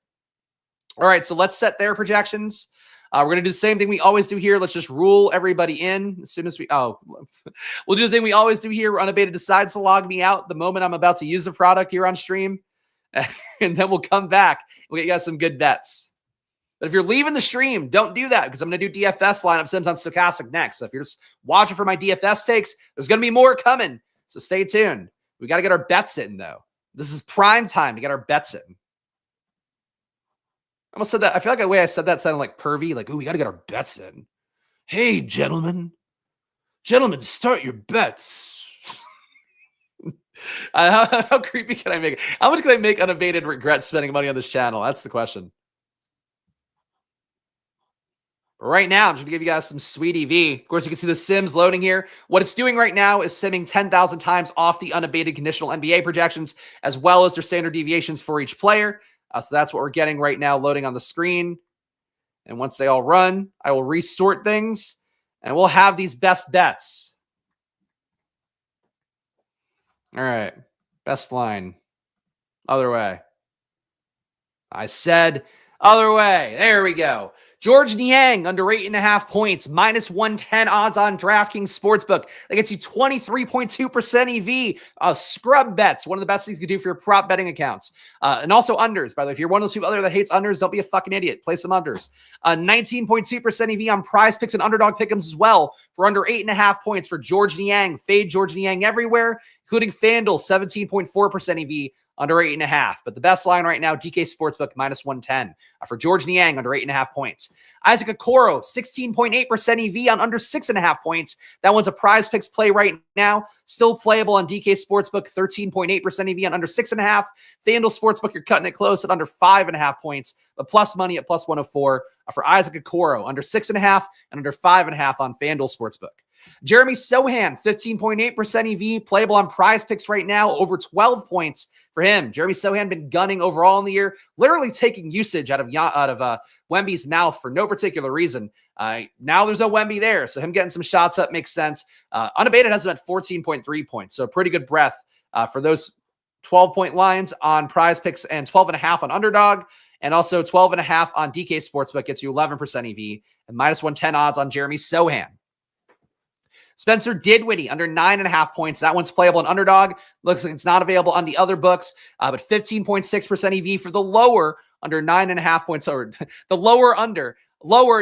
All right, so let's set their projections. We're going to do the same thing we always do here. Let's just rule everybody in as soon as we'll do the thing we always do here. Unabated decides to log me out the moment I'm about to use the product here on stream. And then we'll come back. We'll get you guys some good bets. But if you're leaving the stream, don't do that because I'm going to do DFS lineup sims on Stokastic next. So if you're just watching for my DFS takes, there's going to be more coming. So stay tuned. We got to get our bets in, though. This is prime time to get our bets in. I almost said that. I feel like the way I said that sounded like pervy. Like, ooh, we got to get our bets in. Hey, gentlemen. Gentlemen, start your bets. How creepy can I make it? How much can I make Unabated regret spending money on this channel? That's the question. But right now, I'm just going to give you guys some sweet EV. Of course, you can see the sims loading here. What it's doing right now is simming 10,000 times off the unabated conditional NBA projections, as well as their standard deviations for each player. So that's what we're getting right now loading on the screen. And once they all run, I will resort things and we'll have these best bets. All right. Best line. Other way. I said other way. There we go. George Niang under 8.5 points, minus 110 odds on DraftKings Sportsbook. That gets you 23.2% EV. Scrub bets, one of the best things you can do for your prop betting accounts. And also unders, by the way. If you're one of those people out there that hates unders, don't be a fucking idiot. Play some unders. 19.2% EV on PrizePicks and Underdog Pick'ems as well for under 8.5 points for George Niang. Fade George Niang everywhere. including FanDuel, 17.4% EV, under 8.5. But the best line right now, DK Sportsbook, -110 for George Niang, under 8.5 points. Isaac Okoro, 16.8% EV on under 6.5 points. That one's a PrizePicks play right now. Still playable on DK Sportsbook, 13.8% EV on under 6.5. FanDuel Sportsbook, you're cutting it close at under 5.5 points, but plus money at +104 for Isaac Okoro, under 6.5 and under 5.5 on FanDuel Sportsbook. Jeremy Sohan, 15.8% EV, playable on PrizePicks right now, over 12 points for him. Jeremy Sohan been gunning overall in the year, literally taking usage out of Wemby's mouth for no particular reason. Now there's no Wemby there, so him getting some shots up makes sense. Unabated has him at 14.3 points, so a pretty good breath for those 12-point lines on PrizePicks and 12.5 on Underdog, and also 12.5 on DK Sportsbook gets you 11% EV and -110 odds on Jeremy Sohan. Spencer Dinwiddie, under 9.5 points. That one's playable on Underdog. Looks like it's not available on the other books, but 15.6% EV for the lower under 9.5 points, or the lower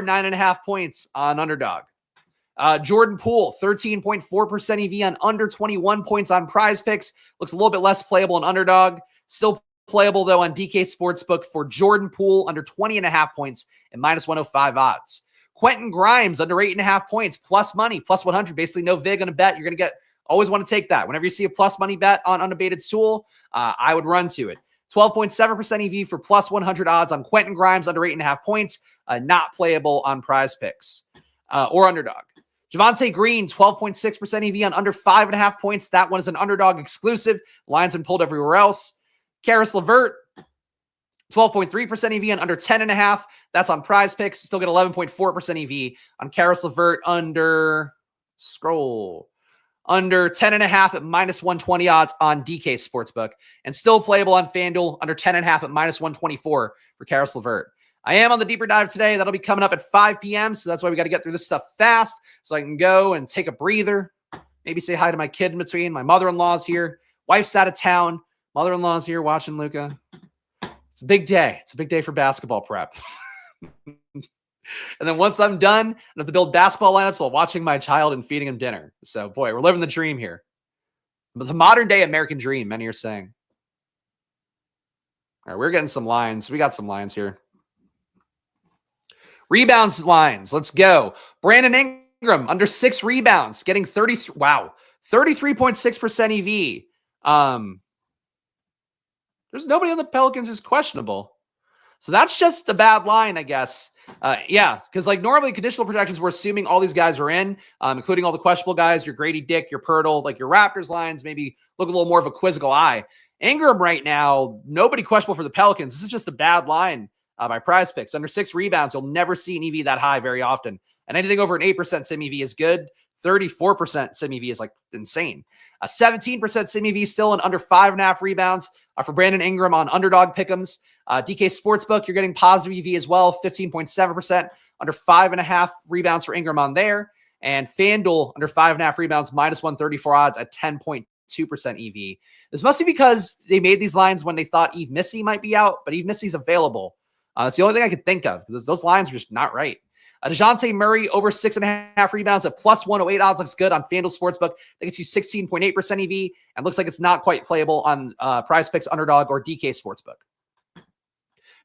9.5 points on Underdog. Jordan Poole, 13.4% EV on under 21 points on PrizePicks. Looks a little bit less playable on Underdog. Still playable, though, on DK Sportsbook for Jordan Poole, under 20.5 points and -105 odds. Quentin Grimes, under 8.5 points, plus money, +100, basically no vig on a bet. You're going to get, always want to take that. Whenever you see a plus money bet on Unabated Sewell, I would run to it. 12.7% EV for +100 odds on Quentin Grimes, under 8.5 points, not playable on PrizePicks or Underdog. Javonte Green, 12.6% EV on under 5.5 points. That one is an Underdog exclusive. Line's been pulled everywhere else. Karis LeVert, 12.3% EV on under 10.5. That's on PrizePicks. Still get 11.4% EV on Karis LeVert under 10.5 at -120 odds on DK Sportsbook. And still playable on FanDuel under 10.5 at -124 for Karis LeVert. I am on the deeper dive today. That'll be coming up at 5 p.m. So that's why we got to get through this stuff fast so I can go and take a breather. Maybe say hi to my kid in between. My mother-in-law's here. Wife's out of town. Mother-in-law's here watching Luka. It's a big day. It's a big day for basketball prep. And then once I'm done, I have to build basketball lineups while watching my child and feeding him dinner. So, boy, we're living the dream here. But the modern day American dream, many are saying. All right, we're getting some lines. We got some lines here. Rebounds lines. Let's go. Brandon Ingram, under 6 rebounds, getting 33.6% EV. There's nobody on the Pelicans who's questionable. So that's just a bad line, I guess. Yeah, because like normally conditional projections, we're assuming all these guys are in, including all the questionable guys, your Grady Dick, your Pirtle, like your Raptors lines, maybe look a little more of a quizzical eye. Ingram right now, nobody questionable for the Pelicans. This is just a bad line by PrizePicks. Under 6 rebounds, you'll never see an EV that high very often. And anything over an 8% sim EV is good. 34% sim EV is like insane. 17% sim EV still in under 5.5 rebounds for Brandon Ingram on Underdog Pick'ems. DK Sportsbook, you're getting positive EV as well, 15.7%, under 5.5 rebounds for Ingram on there. And FanDuel, under 5.5 rebounds, -134 odds at 10.2% EV. This must be because they made these lines when they thought Eve Missy might be out, but Eve Missy's available. That's the only thing I could think of, because those lines are just not right. DeJounte Murray, over 6.5 rebounds at +108 odds, looks good on FanDuel Sportsbook. That gets you 16.8% EV, and looks like it's not quite playable on PrizePicks, Underdog, or DK Sportsbook.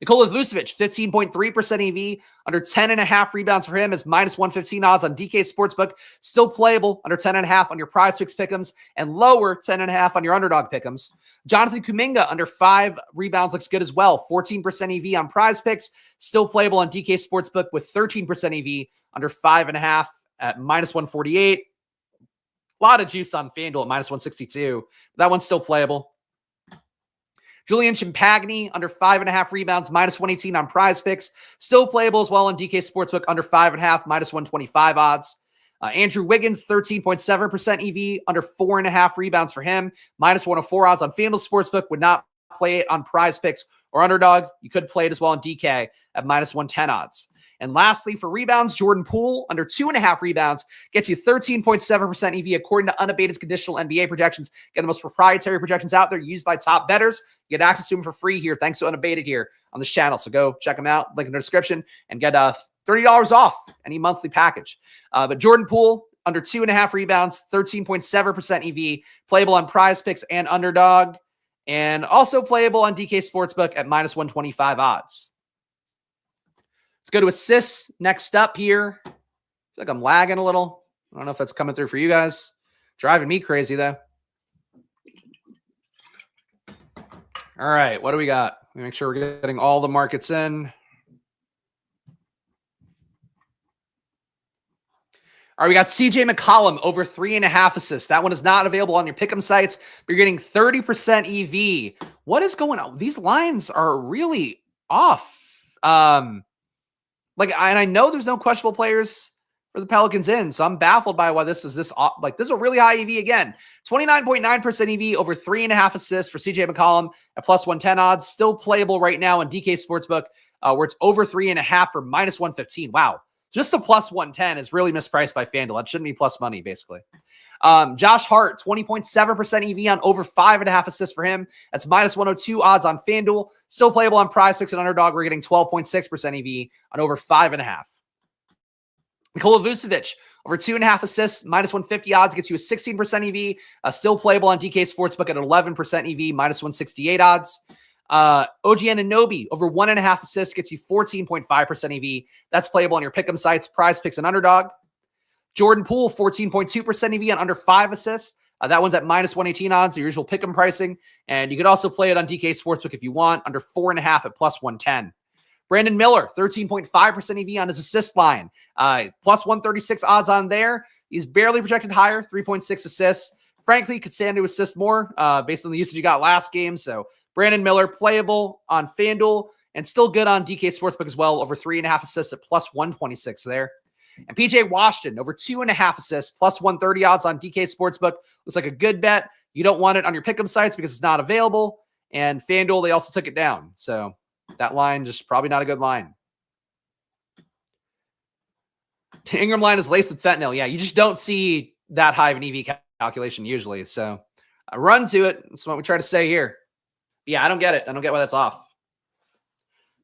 Nikola Vucevic, 15.3% EV, under 10.5 rebounds for him is -115 odds on DK Sportsbook. Still playable under 10.5 on your PrizePicks Pick'ems, and lower 10.5 on your Underdog Pick'ems. Jonathan Kuminga, under 5 rebounds, looks good as well. 14% EV on PrizePicks. Still playable on DK Sportsbook with 13% EV, under 5.5 at -148. A lot of juice on FanDuel at -162. That one's still playable. Julian Champagny, under 5.5 rebounds, -118 on PrizePicks. Still playable as well on DK Sportsbook, under 5.5, -125 odds. Andrew Wiggins, 13.7% EV, under 4.5 rebounds for him, -104 odds on FanDuel Sportsbook. Would not play it on PrizePicks or Underdog. You could play it as well on DK at -110 odds. And lastly, for rebounds, Jordan Poole, under 2.5 rebounds, gets you 13.7% EV according to Unabated's conditional NBA projections. Get the most proprietary projections out there used by top bettors. You get access to them for free here, thanks to Unabated here on this channel. So go check them out, link in the description, and get $30 off any monthly package. But Jordan Poole, under 2.5 rebounds, 13.7% EV, playable on PrizePicks and Underdog, and also playable on DK Sportsbook at minus 125 odds. Let's go to assists next up here. I feel like I'm lagging a little. I don't know if that's coming through for you guys. Driving me crazy, though. All right, what do we got? Let me make sure we're getting all the markets in. All right, we got CJ McCollum over 3.5 assists. That one is not available on your pick'em sites, but you're getting 30% EV. What is going on? These lines are really off. And I know there's no questionable players for the Pelicans in, so I'm baffled by why this was this off. Like, this is a really high EV again. 29.9% EV over 3.5 assists for CJ McCollum at plus 110 odds. Still playable right now on DK Sportsbook, where it's over 3.5 for minus 115. Wow. Just the plus 110 is really mispriced by FanDuel. That shouldn't be plus money, basically. Josh Hart, 20.7% EV on over 5.5 assists for him. That's minus 102 odds on FanDuel. Still playable on PrizePicks and Underdog. We're getting 12.6% EV on over 5.5. Nikola Vucevic, over 2.5 assists, minus 150 odds, gets you a 16% EV. Still playable on DK Sportsbook at 11% EV, minus 168 odds. OG Anunoby, over 1.5 assists, gets you 14.5% EV. That's playable on your pick'em sites, PrizePicks and Underdog. Jordan Poole, 14.2% EV on under 5 assists. That one's at minus 118 odds, the usual pick'em pricing. And you could also play it on DK Sportsbook if you want, under 4.5 at plus 110. Brandon Miller, 13.5% EV on his assist line. Plus 136 odds on there. He's barely projected higher, 3.6 assists. Frankly, could stand to assist more based on the usage you got last game. So Brandon Miller, playable on FanDuel and still good on DK Sportsbook as well, over 3.5 assists at plus 126 there. And PJ Washington, over 2.5 assists, plus 130 odds on DK Sportsbook. Looks like a good bet. You don't want it on your pick'em sites because it's not available. And FanDuel, they also took it down. So that line just probably not a good line. Ingram line is laced with fentanyl. Yeah, you just don't see that high of an EV calculation usually. So I run to it. That's what we try to say here. Yeah, I don't get it. I don't get why that's off.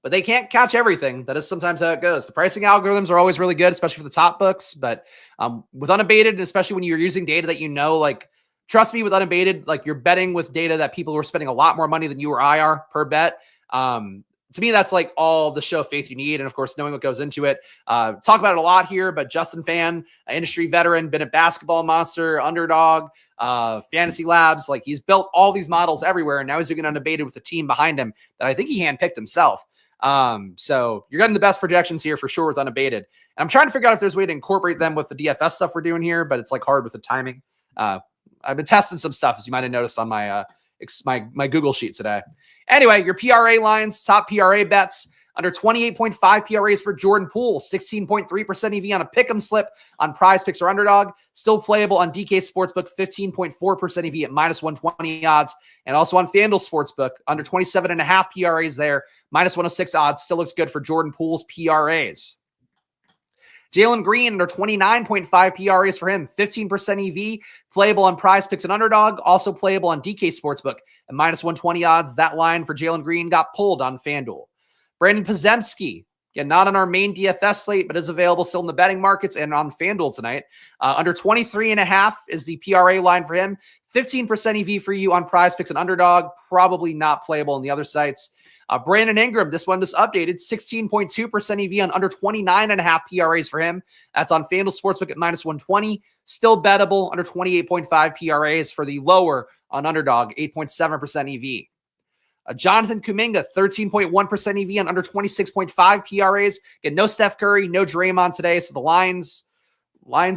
But they can't catch everything. That is sometimes how it goes. The pricing algorithms are always really good, especially for the top books. But with Unabated, and especially when you're using data that you know, like, trust me, with Unabated, like, you're betting with data that people who are spending a lot more money than you or I are per bet. To me, that's like all the show of faith you need. And of course, knowing what goes into it. Talk about it a lot here, but Justin Fan, industry veteran, been a basketball monster, Underdog, Fantasy Labs. Like, he's built all these models everywhere. And now he's doing Unabated with a team behind him that I think he handpicked himself. So you're getting the best projections here for sure with Unabated. And I'm trying to figure out if there's a way to incorporate them with the DFS stuff we're doing here, but it's like hard with the timing. I've been testing some stuff, as you might have noticed on my Google sheet today. Anyway, your PRA lines, top PRA bets, under 28.5 PRAs for Jordan Poole, 16.3% EV on a pick'em slip on PrizePicks or Underdog. Still playable on DK Sportsbook, 15.4% EV at minus 120 odds. And also on FanDuel Sportsbook, under 27.5 PRAs there, minus 106 odds. Still looks good for Jordan Poole's PRAs. Jalen Green, under 29.5 PRAs for him, 15% EV, playable on PrizePicks and Underdog, also playable on DK Sportsbook at minus 120 odds. That line for Jalen Green got pulled on FanDuel. Brandon Podziemski, again, not on our main DFS slate, but is available still in the betting markets and on FanDuel tonight. Under 23.5 is the PRA line for him, 15% EV for you on PrizePicks and Underdog, probably not playable on the other sites. Brandon Ingram, this one just updated, 16.2% EV on under 29.5 PRAs for him. That's on FanDuel Sportsbook at minus 120. Still bettable under 28.5 PRAs for the lower on Underdog, 8.7% EV. Jonathan Kuminga, 13.1% EV on under 26.5 PRAs. Again, no Steph Curry, no Draymond today, so the lines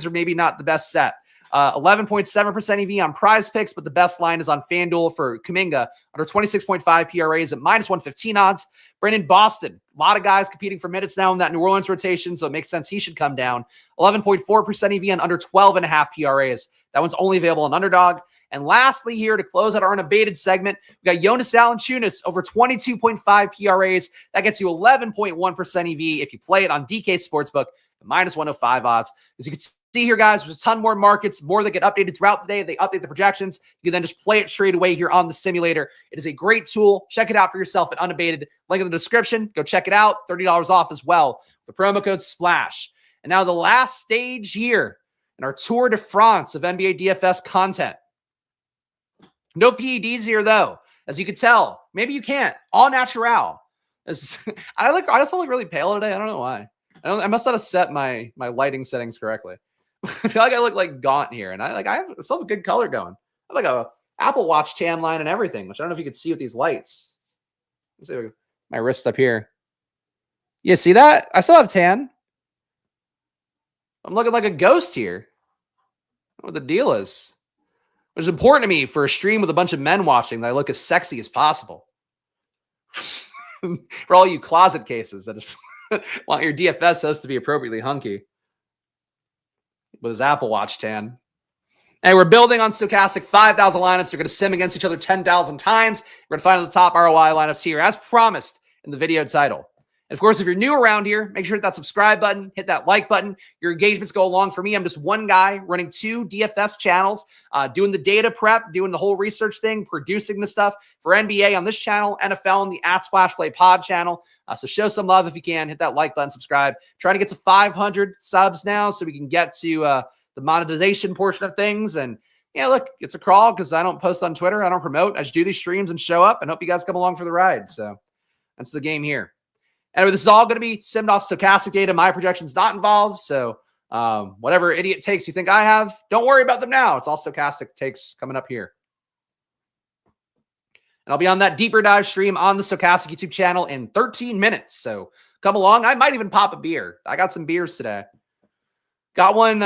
are maybe not the best set. 11.7% EV on PrizePicks, but the best line is on FanDuel for Kuminga under 26.5 PRAs at minus 115 odds. Brandon Boston, a lot of guys competing for minutes now in that New Orleans rotation, so it makes sense he should come down. 11.4% EV on under 12.5 PRAs. That one's only available on Underdog. And lastly here, to close out our Unabated segment, we got Jonas Valanciunas over 22.5 PRAs. That gets you 11.1% EV if you play it on DK Sportsbook at minus 105 odds. As you can see here, guys, there's a ton more markets, more that get updated throughout the day. They update the projections. You can then just play it straight away here on the simulator. It is a great tool. Check it out for yourself at Unabated. Link in the description. Go check it out. $30 off as well. The promo code SPLASH. And now the last stage here and our Tour de France of NBA DFS content. No PEDs here, though. As you can tell, maybe you can't. All natural. I also look really pale today. I don't know why. I must not have set my lighting settings correctly. I feel like I look like gaunt here, and I still have a good color going. I have like a Apple Watch tan line and everything, which I don't know if you could see with these lights. Let's see my wrist up here. Yeah, see that? I still have tan. I'm looking like a ghost here. I don't know what the deal is. Which is important to me for a stream with a bunch of men watching that I look as sexy as possible. For all you closet cases that just want your DFS host to be appropriately hunky with his Apple Watch tan. And we're building on Stokastic 5,000 lineups. They're going to sim against each other 10,000 times. We're going to find the top ROI lineups here, as promised in the video title. And of course, if you're new around here, make sure to hit that subscribe button, hit that like button. Your engagements go along for me. I'm just one guy running 2 DFS channels, doing the data prep, doing the whole research thing, producing the stuff for NBA on this channel, NFL on the @SplashPlay Pod channel. So show some love if you can. Hit that like button, subscribe. Trying to get to 500 subs now so we can get to the monetization portion of things. And yeah, look, it's a crawl because I don't post on Twitter. I don't promote. I just do these streams and show up and hope you guys come along for the ride. So that's the game here. Anyway, this is all going to be simmed off Stokastic data. My projection's not involved. So whatever idiot takes you think I have, don't worry about them now. It's all Stokastic takes coming up here. And I'll be on that deeper dive stream on the Stokastic YouTube channel in 13 minutes. So come along. I might even pop a beer. I got some beers today. Got one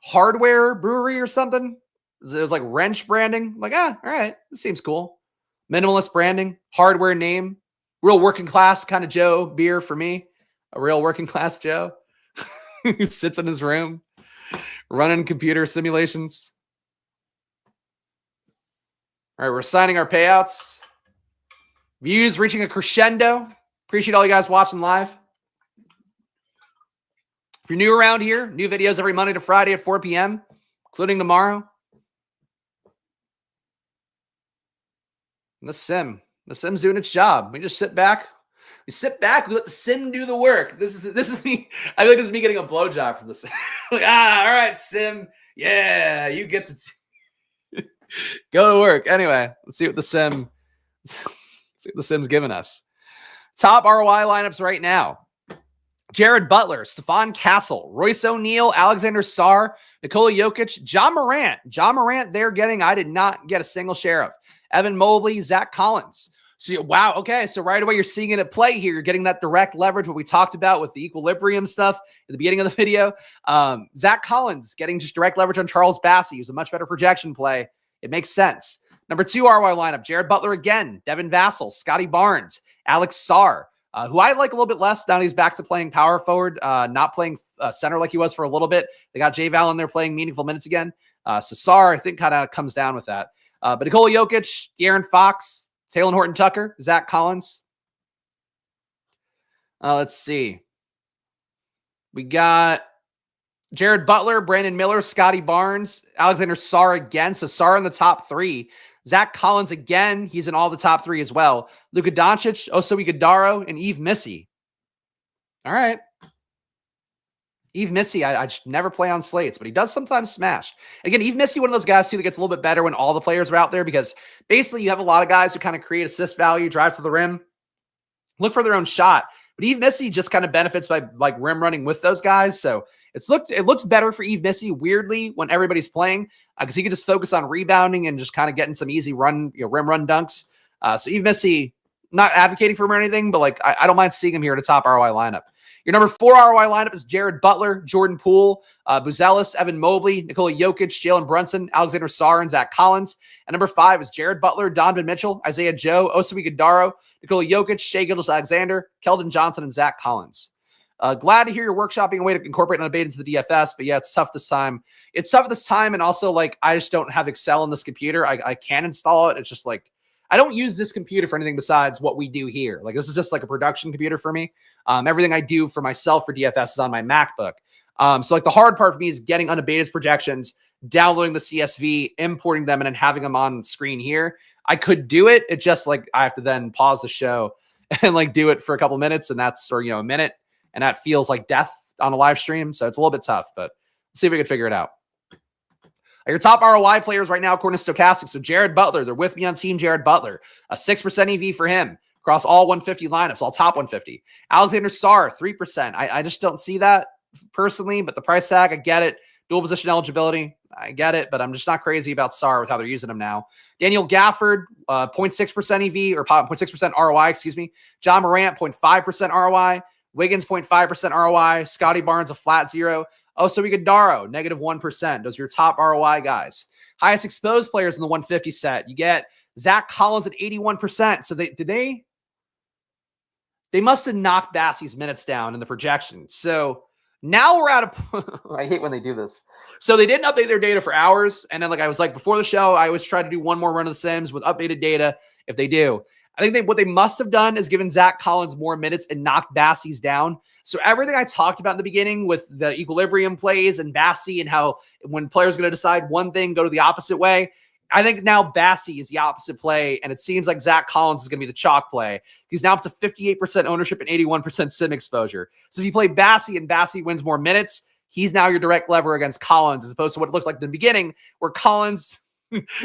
hardware brewery or something. It was like wrench branding. I'm like, all right. This seems cool. Minimalist branding, hardware name. Real working class kind of Joe beer for me. A real working class Joe who sits in his room running computer simulations. All right, we're signing our payouts. Views reaching a crescendo. Appreciate all you guys watching live. If you're new around here, new videos every Monday to Friday at 4 p.m., including tomorrow. And the Sim's doing its job. We just sit back. We sit back. We let the Sim do the work. This is me. I feel like this is me getting a blowjob from the Sim. Like, all right, Sim. Yeah, you get to go to work. Anyway, let's see what the Sim's giving us. Top ROI lineups right now. Jared Butler, Stephon Castle, Royce O'Neal, Alexander Sarr, Nikola Jokic, John Morant. John Morant they're getting. I did not get a single share of. Evan Mobley, Zach Collins. So, wow, okay, so right away you're seeing it at play here. You're getting that direct leverage, what we talked about with the equilibrium stuff at the beginning of the video. Zach Collins getting just direct leverage on Charles Bassey, who's a much better projection play. It makes sense. Number 2 ROI lineup, Jared Butler again, Devin Vassell, Scotty Barnes, Alex Sarr, who I like a little bit less now that he's back to playing power forward, not playing center like he was for a little bit. They got Jay Val in there playing meaningful minutes again. So Sarr, I think, kind of comes down with that. But Nikola Jokic, De'Aaron Fox, Talen Horton-Tucker, Zach Collins. Let's see. We got Jared Butler, Brandon Miller, Scotty Barnes, Alexander Sarr again. So Sarr in the top 3. Zach Collins again. He's in all the top 3 as well. Luka Doncic, Oso Ighodaro, and Yves Missi. All right. Yves Missi, I just never play on slates, but he does sometimes smash. Again, Yves Missi, one of those guys too that gets a little bit better when all the players are out there because basically you have a lot of guys who kind of create assist value, drive to the rim, look for their own shot. But Yves Missi just kind of benefits by like rim running with those guys. So it looks better for Yves Missi weirdly when everybody's playing because he can just focus on rebounding and just kind of getting some easy rim run dunks. So Yves Missi, not advocating for him or anything, but like I don't mind seeing him here at a top ROI lineup. Your number 4 ROI lineup is Jared Butler, Jordan Poole, Buzelis, Evan Mobley, Nikola Jokic, Jalen Brunson, Alexander Sarr, and Zach Collins. And number 5 is Jared Butler, Donovan Mitchell, Isaiah Joe, Oso Ighodaro, Nikola Jokic, Shai Gilgeous-Alexander, Keldon Johnson, and Zach Collins. Glad to hear you're workshopping a way to incorporate Unabated into the DFS, but yeah, it's tough this time. It's tough this time, and also like I just don't have Excel on this computer. I can install it. It's just like I don't use this computer for anything besides what we do here. Like this is just like a production computer for me. Everything I do for myself for DFS is on my MacBook. So like the hard part for me is getting Unabated's projections, downloading the CSV, importing them, and then having them on screen here. I could do it. It just like I have to then pause the show and like do it for a couple minutes, and that's or a minute, and that feels like death on a live stream. So it's a little bit tough, but let's see if we can figure it out. Your top ROI players right now, according to Stokastic. So Jared Butler, they're with me on team Jared Butler. A 6% EV for him across all 150 lineups, all top 150. Alexander Sarr, 3%. I just don't see that personally, but the price tag, I get it. Dual position eligibility, I get it, but I'm just not crazy about Sarr with how they're using him now. Daniel Gafford, 0.6% EV or 0.6% ROI, excuse me. John Morant, 0.5% ROI. Wiggins, 0.5% ROI. Scotty Barnes, a flat 0. Also, Iguodala, -1%. Those are your top ROI guys. Highest exposed players in the 150 set. You get Zach Collins at 81%. So they must have knocked Bassey's minutes down in the projection. So now we're at a I hate when they do this. So they didn't update their data for hours. And then I was like, before the show, I always try to do one more run of the Sims with updated data if they do. I think what they must have done is given Zach Collins more minutes and knocked Bassey's down. So everything I talked about in the beginning with the equilibrium plays and Bassey and how when players are going to decide one thing, go to the opposite way, I think now Bassey is the opposite play, and it seems like Zach Collins is going to be the chalk play. He's now up to 58% ownership and 81% sim exposure. So if you play Bassey and Bassey wins more minutes, he's now your direct lever against Collins, as opposed to what it looked like in the beginning, where Collins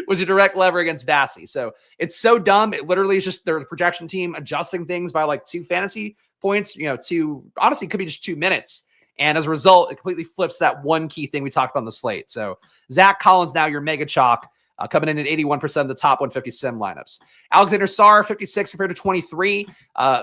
was your direct lever against Bassey. So it's so dumb. It literally is just their projection team adjusting things by 2 fantasy points, honestly, it could be just 2 minutes. And as a result, it completely flips that one key thing we talked about on the slate. So Zach Collins, now your mega chalk. Coming in at 81% of the top 150 sim lineups. Alexander Sarr, 56 compared to 23.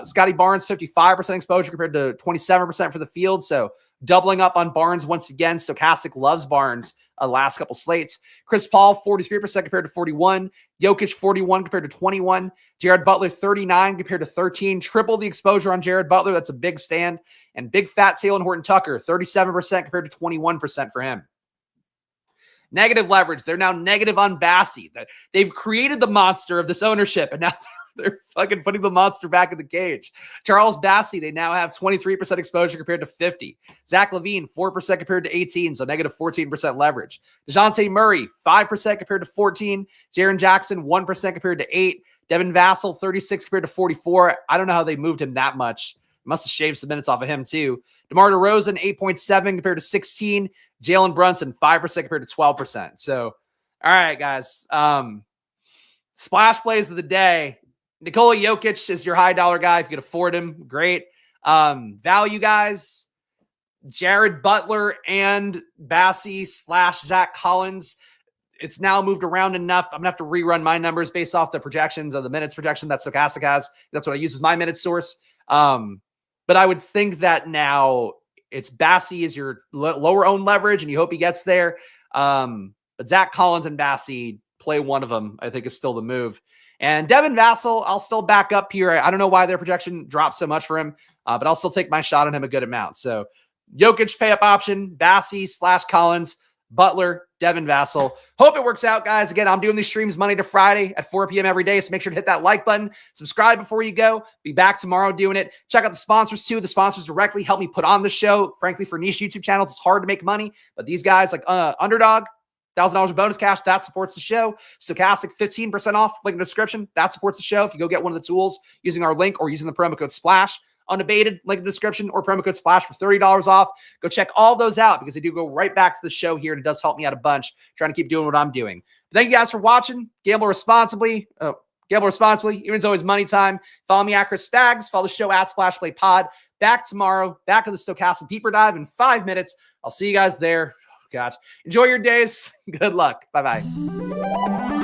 Scotty Barnes, 55% exposure compared to 27% for the field. So doubling up on Barnes once again. Stokastic loves Barnes last couple slates. Chris Paul, 43% compared to 41. Jokic, 41 compared to 21. Jared Butler, 39 compared to 13. Triple the exposure on Jared Butler. That's a big stand. And big fat Taylor Horton Tucker, 37% compared to 21% for him. Negative leverage. They're now negative on Bassey. They've created the monster of this ownership, and now they're fucking putting the monster back in the cage. Charles Bassey, they now have 23% exposure compared to 50. Zach LaVine, 4% compared to 18, so negative 14% leverage. DeJounte Murray, 5% compared to 14. Jaren Jackson, 1% compared to 8. Devin Vassell, 36 compared to 44. I don't know how they moved him that much. Must have shaved some minutes off of him too. DeMar DeRozan, 8.7 compared to 16. Jalen Brunson, 5% compared to 12%. So, all right, guys. Splash plays of the day. Nikola Jokic is your high dollar guy. If you can afford him, great. Value guys, Jared Butler and Bassey / Zach Collins. It's now moved around enough. I'm going to have to rerun my numbers based off the projections of the minutes projection that Stokastic has. That's what I use as my minute source. But I would think that now it's Bassey is your lower own leverage, and you hope he gets there. But Zach Collins and Bassey, play one of them, I think is still the move. And Devin Vassell, I'll still back up here. I don't know why their projection dropped so much for him, but I'll still take my shot on him a good amount. So Jokic pay up option, Bassey / Collins, Butler, Devin Vassell. Hope it works out, guys. Again, I'm doing these streams Monday to Friday at 4 p.m. every day, so make sure to hit that like button. Subscribe before you go. Be back tomorrow doing it. Check out the sponsors, too. The sponsors directly help me put on the show. Frankly, for niche YouTube channels, it's hard to make money, but these guys like Underdog, $1,000 of bonus cash, that supports the show. Stokastic, 15% off, link in the description. That supports the show if you go get one of the tools using our link or using the promo code SPLASH. Unabated, link in the description, or promo code SPLASH for $30 off. Go check all those out because they do go right back to the show here, and it does help me out a bunch trying to keep doing what I'm doing. But thank you guys for watching. Gamble responsibly. Even it's always money time. Follow me at Chris Spags. Follow the show at SplashPlayPod. Back tomorrow. Back to the Stokastic Deeper Dive in 5 minutes. I'll see you guys there. Oh, God. Enjoy your days. Good luck. Bye-bye.